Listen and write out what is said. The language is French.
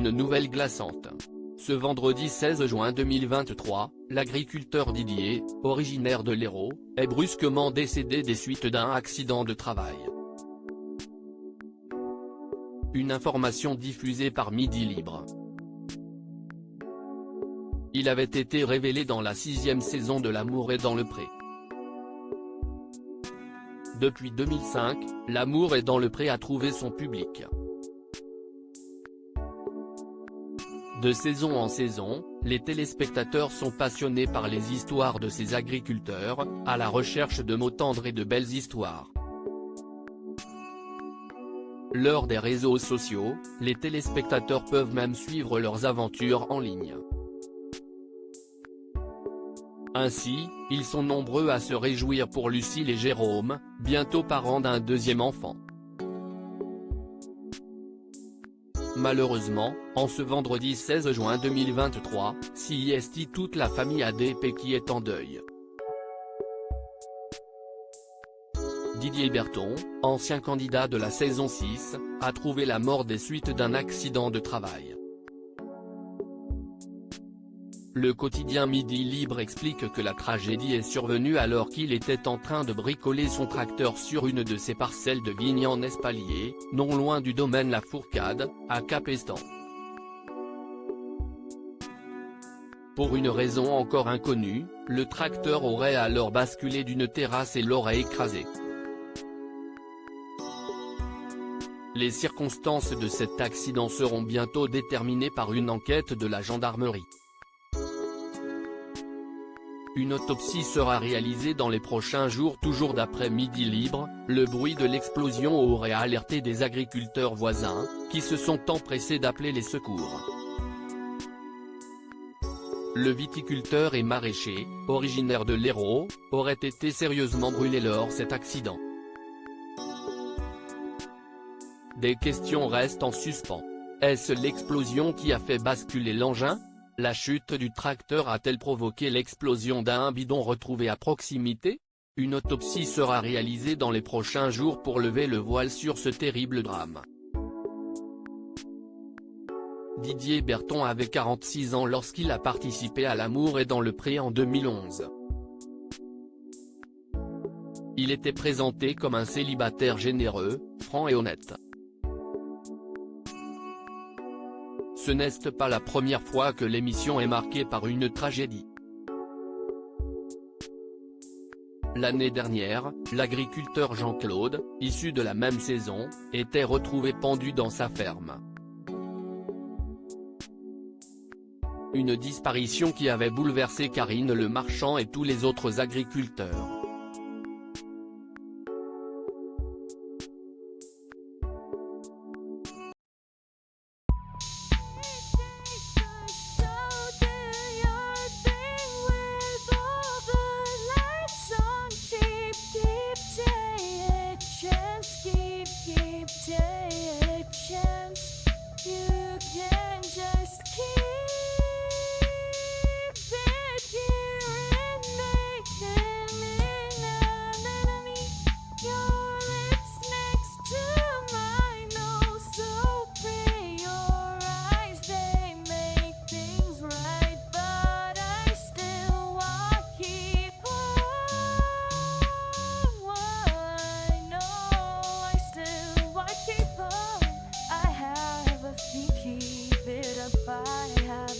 une nouvelle glaçante. Ce vendredi 16 juin 2023, l'agriculteur Didier, originaire de l'Hérault, est brusquement décédé des suites d'un accident de travail. Une information diffusée par Midi Libre. Il avait été révélé dans la 6e saison de L'amour est dans le pré. Depuis 2005, L'amour est dans le pré a trouvé son public. De saison en saison, les téléspectateurs sont passionnés par les histoires de ces agriculteurs, à la recherche de mots tendres et de belles histoires. Lors des réseaux sociaux, les téléspectateurs peuvent même suivre leurs aventures en ligne. Ainsi, ils sont nombreux à se réjouir pour Lucille et Jérôme, bientôt parents d'un deuxième enfant. Malheureusement, en ce vendredi 16 juin 2023, CIST toute la famille ADP qui est en deuil. Didier Berton, ancien candidat de la saison 6, a trouvé la mort des suites d'un accident de travail. Le quotidien Midi Libre explique que la tragédie est survenue alors qu'il était en train de bricoler son tracteur sur une de ses parcelles de vignes en espalier, non loin du domaine La Fourcade, à Capestan. Pour une raison encore inconnue, le tracteur aurait alors basculé d'une terrasse et l'aurait écrasé. Les circonstances de cet accident seront bientôt déterminées par une enquête de la gendarmerie. Une autopsie sera réalisée dans les prochains jours. Toujours d'après Midi Libre, le bruit de l'explosion aurait alerté des agriculteurs voisins, qui se sont empressés d'appeler les secours. Le viticulteur et maraîcher, originaire de l'Hérault, aurait été sérieusement brûlé lors de cet accident. Des questions restent en suspens. Est-ce l'explosion qui a fait basculer l'engin ? La chute du tracteur a-t-elle provoqué l'explosion d'un bidon retrouvé à proximité ? Une autopsie sera réalisée dans les prochains jours pour lever le voile sur ce terrible drame. Didier Berton avait 46 ans lorsqu'il a participé à L'amour est dans le pré en 2011. Il était présenté comme un célibataire généreux, franc et honnête. Ce n'est pas la première fois que l'émission est marquée par une tragédie. L'année dernière, l'agriculteur Jean-Claude, issu de la même saison, était retrouvé pendu dans sa ferme. Une disparition qui avait bouleversé Karine le marchand et tous les autres agriculteurs. Keep it up, I have